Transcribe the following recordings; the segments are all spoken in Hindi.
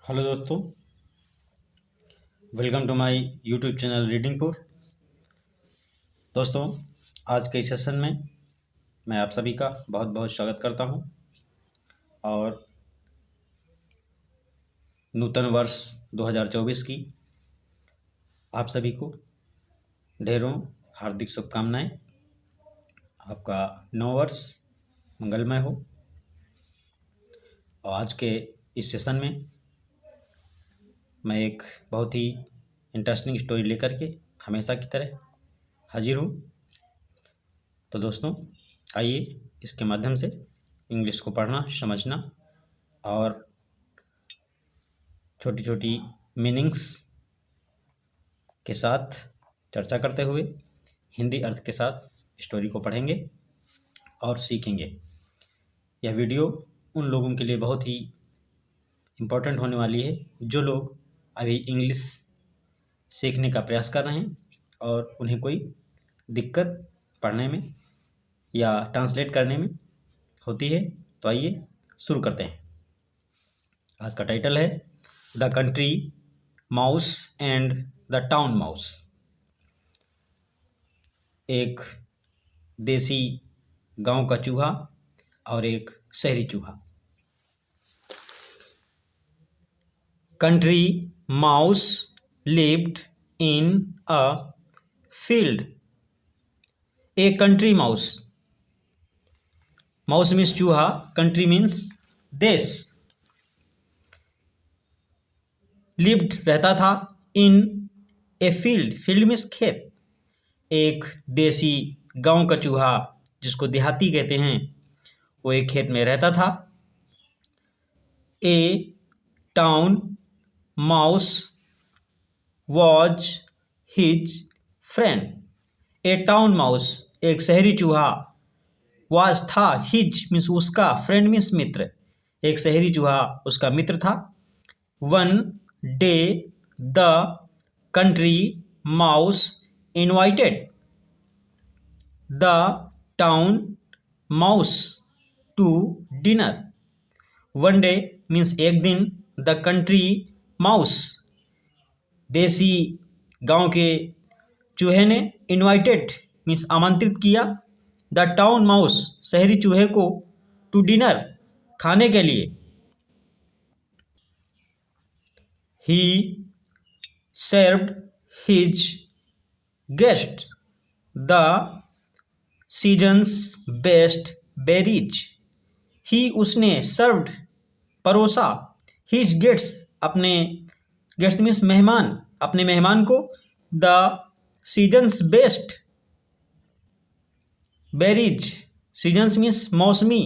हेलो दोस्तों, welcome to my YouTube channel Readingpur. दोस्तों, आज के इस सेशन में मैं आप सभी का बहुत बहुत स्वागत करता हूं और नूतन वर्ष 2024 की आप सभी को ढेरों हार्दिक शुभकामनाएं। आपका नव वर्ष मंगलमय हो। और आज के इस सेशन में मैं एक बहुत ही इंटरेस्टिंग स्टोरी लेकर के हमेशा की तरह हाजिर हूँ। तो दोस्तों, आइए इसके माध्यम से इंग्लिश को पढ़ना, समझना और छोटी छोटी मीनिंग्स के साथ चर्चा करते हुए हिंदी अर्थ के साथ स्टोरी को पढ़ेंगे और सीखेंगे। यह वीडियो उन लोगों के लिए बहुत ही इम्पोर्टेंट होने वाली है जो लोग अभी इंग्लिश सीखने का प्रयास कर रहे हैं और उन्हें कोई दिक्कत पढ़ने में या ट्रांसलेट करने में होती है। तो आइए शुरू करते हैं। आज का टाइटल है the country mouse and the town mouse. एक देसी गांव का चूहा और एक शहरी चूहा। Country mouse lived in a field. A country mouse. Mouse means चूहा, country means देश। lived रहता था, in a field. field means खेत। एक देसी गांव का चूहा जिसको देहाती कहते हैं, वो एक खेत में रहता था। A town mouse was his friend. A town mouse एक शहरी चूहा was था, his means उसका, friend means मित्र, एक शहरी चूहा उसका मित्र था। One day the country mouse invited the town mouse to dinner. One day means एक दिन, the country mouse देसी गांव के चूहे ने इनवाइटेड मीन्स आमंत्रित किया, द टाउन माउस शहरी चूहे को, टू डिनर खाने के लिए। He served his guest the season's best berries. He उसने, सर्व्ड परोसा, हिज गेस्ट अपने, गेस्ट मीन्स मेहमान, अपने मेहमान को, the season's best berries, season's means मौसमी,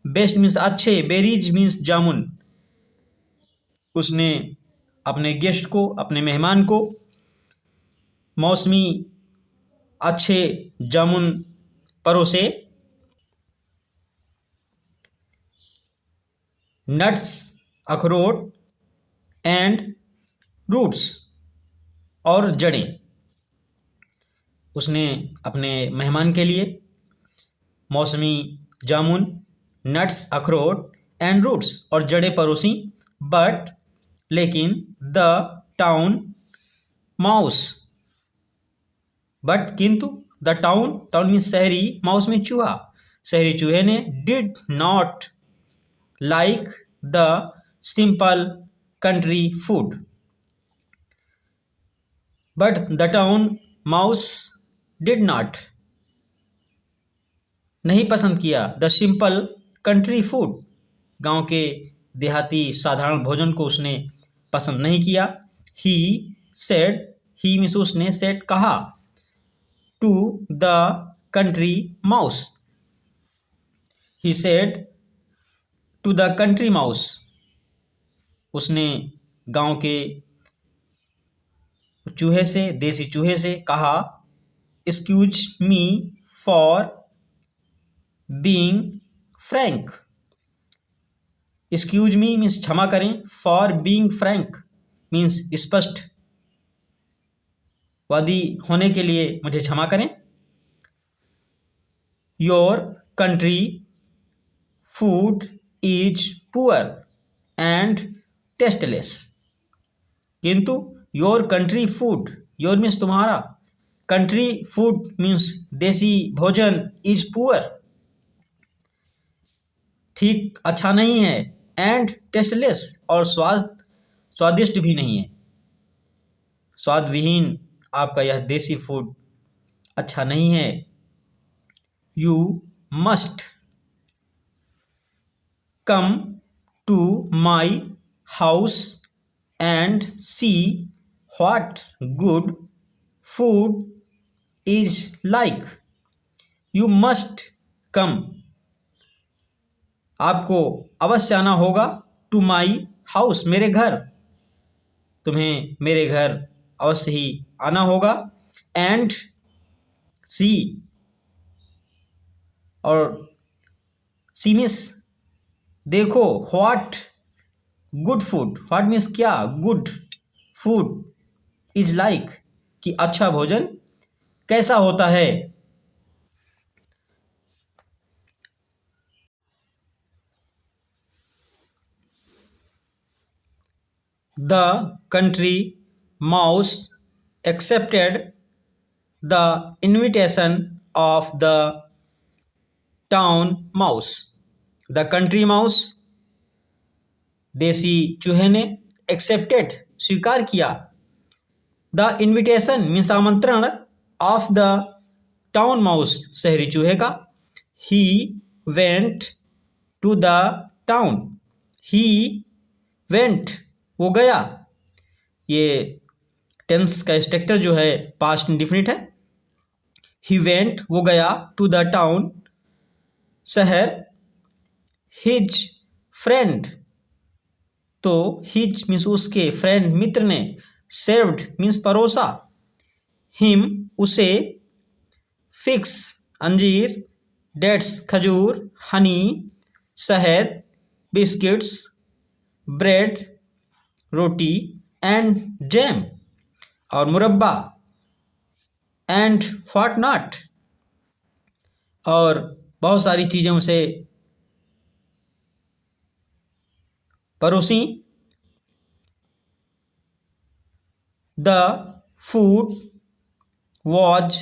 बेस्ट मीन्स अच्छे, बेरीज मीन्स जामुन। उसने अपने गेस्ट को, अपने मेहमान को मौसमी अच्छे जामुन परोसे। नट्स अखरोट एंड रूट्स और जड़ें। उसने अपने मेहमान के लिए मौसमी जामुन, नट्स अखरोट एंड रूट्स और जड़ें परोसी। बट लेकिन, द टाउन माउस, बट किंतु, द टाउन, टाउन मीन्स शहरी, माउस में चूहा, शहरी चूहे ने, did not like the simple country food. But the town mouse did not, नहीं पसंद किया, द सिंपल कंट्री फूड, गांव के देहाती साधारण भोजन को उसने पसंद नहीं किया। ही सेड, ही मीन्स उसने, सेड कहा, to the country mouse, he said to the country mouse, उसने गांव के चूहे से, देसी चूहे से कहा, excuse me for being frank. Excuse me means क्षमा करें, फॉर बीइंग फ्रैंक मीन्स स्पष्ट वादी होने के लिए मुझे क्षमा करें। Your country food is poor and tasteless. किंतु your country food, your means तुम्हारा, कंट्री फूड मीन्स देसी भोजन, इज पुअर, ठीक अच्छा नहीं है, एंड टेस्टलेस और स्वादिष्ट भी नहीं है, स्वाद विहीन आपका यह देसी फूड अच्छा नहीं है। You must come to my house and see what good food is like. You must come, आपको अवश्य आना होगा, टू माई हाउस, मेरे घर, तुम्हें मेरे घर अवश्य ही आना होगा, एंड सी, और सी मीन्स देखो, what good food, what means क्या, गुड फूड इज लाइक कि अच्छा भोजन कैसा होता है। The country mouse accepted the invitation of the town mouse. The country mouse, देसी चूहे ने, accepted स्वीकार किया, the invitation मीन्स आमंत्रण, of the town mouse शहरी चूहे का, he went to the town, he went वो गया, ये टेंस का स्ट्रक्चर जो है पास्ट इंडिफिनिट है। ही वेंट वो गया, टू द टाउन शहर, हिज फ्रेंड तो हिज मीन्स उसके, फ्रेंड मित्र ने, सर्व्ड मीन्स परोसा, हिम उसे, फिक्स अंजीर, डेट्स खजूर, हनी शहद, biscuits bread roti, and jam और मुरब्बा, एंड व्हाट नॉट और बहुत सारी चीज़ें उसे परोसी। The food was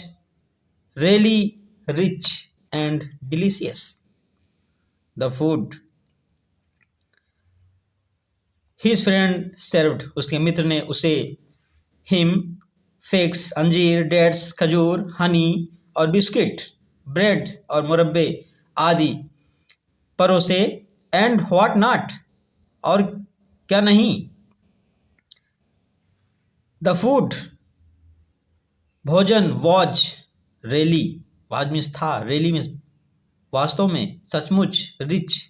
really rich and delicious. The food, his friend served उसके मित्र ने उसे, हिम फिक्स अंजीर, डेट्स खजूर, हनी और बिस्किट, ब्रेड और मुरब्बे आदि परोसे, एंड व्हाट नॉट और क्या नहीं। द फूड भोजन, वॉज रियली, वाज मीन्स था, रियली मीन्स वास्तव में, सचमुच, रिच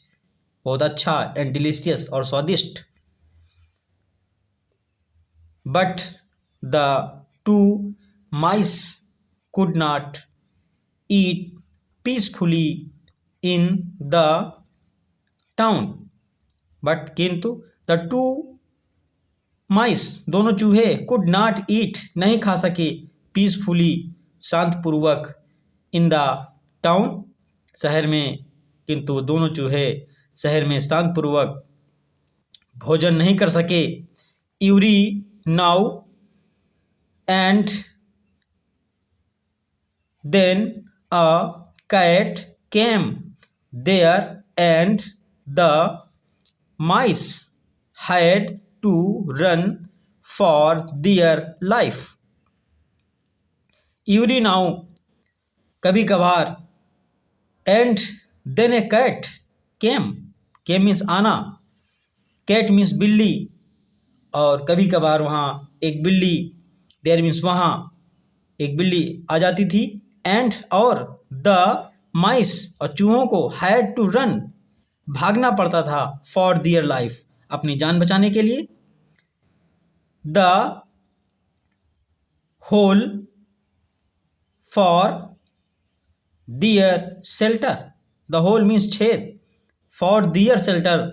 बहुत अच्छा, एंड डिलीशियस और स्वादिष्ट। But the two mice could not eat peacefully in the town. But किंतु the two mice दोनों चूहे could not eat नहीं खा सके, peacefully शांतपूर्वक, in the town शहर में, किंतु दोनों चूहे शहर में शांतपूर्वक भोजन नहीं कर सके। Yuri now and then a cat came there and the mice had to run for their life. Every now कभी कभार, and then a cat came, came means आना, cat means बिल्ली, और कभी कभार वहाँ एक बिल्ली, देयर मीन्स वहाँ एक बिल्ली आ जाती थी, एंड और द माइस और चूहों को, हैड टू रन भागना पड़ता था, फॉर दियर लाइफ अपनी जान बचाने के लिए। The hole for their shelter, the hole means छेद, फॉर दियर शेल्टर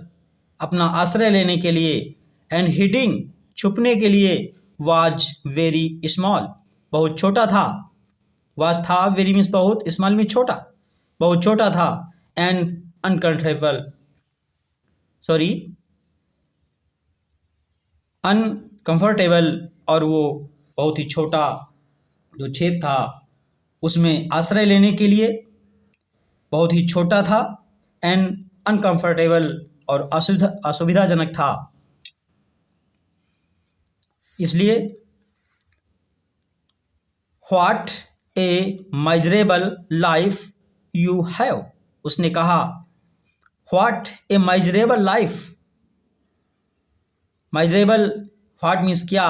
अपना आश्रय लेने के लिए, एंड हिडिंग छुपने के लिए, वाज वेरी स्मॉल बहुत छोटा था, वाज था, वेरी मीन्स बहुत, स्मॉल मीन्स छोटा, बहुत छोटा था, एंड अनकंफर्टेबल, सॉरी अनकंफर्टेबल, और वो बहुत ही छोटा जो छेद था उसमें आश्रय लेने के लिए बहुत ही छोटा था, एंड अनकंफर्टेबल और असुविधाजनक था। इसलिए what A miserable life you have, उसने कहा what A miserable life. Miserable what means क्या,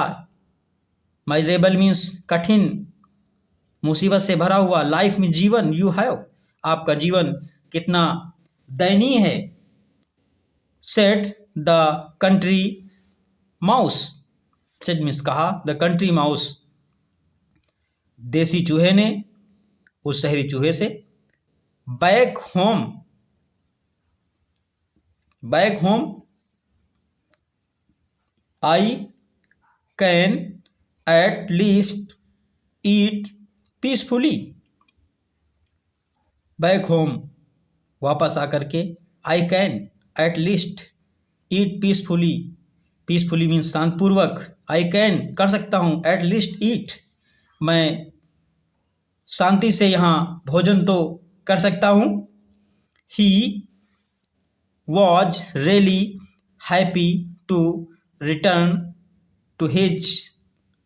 माइजरेबल मीन्स कठिन, मुसीबत से भरा हुआ, लाइफ मीन्स जीवन, यू हैव आपका जीवन कितना दयनीय है। Said the country mouse, said means कहा, द कंट्री माउस देसी चूहे ने उस शहरी चूहे से। Back home, back home I can at least eat peacefully. Back home वापस आकर के, I can at least eat peacefully, peacefully means शांतिपूर्वक, आई कैन कर सकता हूँ, एट लीस्ट ईट मैं शांति से यहाँ भोजन तो कर सकता हूँ। He was really happy to return to his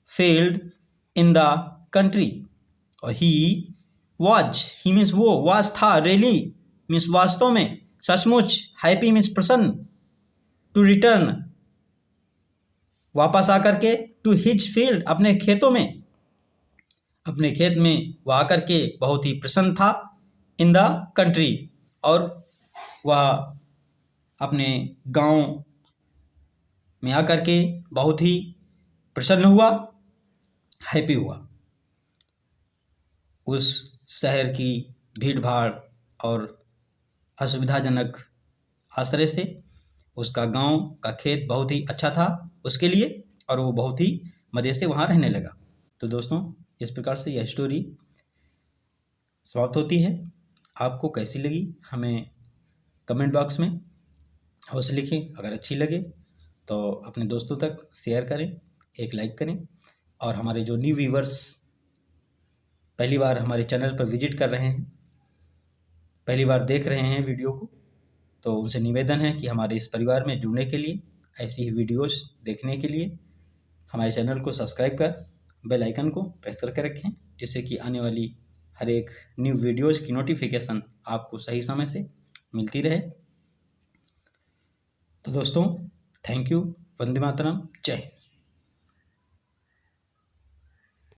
field in the country, और ही वॉज, ही मीन्स वो, वॉज था, रियली मीन्स वास्तव में, सचमुच, हैप्पी मीन्स प्रसन्न, टू रिटर्न वापस आकर के, टू हिज फील्ड अपने खेतों में, अपने खेत में वह आकर के बहुत ही प्रसन्न था, इन द कंट्री, और वह अपने गांव में आकर के बहुत ही प्रसन्न हुआ, हैप्पी हुआ। उस शहर की भीड़ भाड़ और असुविधाजनक आश्रय से उसका गांव का खेत बहुत ही अच्छा था उसके लिए, और वो बहुत ही मज़े से वहाँ रहने लगा। तो दोस्तों, इस प्रकार से यह स्टोरी समाप्त होती है। आपको कैसी लगी हमें कमेंट बॉक्स में अवश्य लिखें। अगर अच्छी लगे तो अपने दोस्तों तक शेयर करें, एक लाइक करें, और हमारे जो न्यू व्यूवर्स पहली बार हमारे चैनल पर विजिट कर रहे हैं, पहली बार देख रहे हैं वीडियो को, तो उनसे निवेदन है कि हमारे इस परिवार में जुड़ने के लिए, ऐसी ही वीडियोस देखने के लिए हमारे चैनल को सब्सक्राइब कर बेल आइकन को प्रेस करके रखें, जिससे कि आने वाली हर एक न्यू वीडियोस की नोटिफिकेशन आपको सही समय से मिलती रहे। तो दोस्तों, थैंक यू, वंदे मातरम, जय हिंद।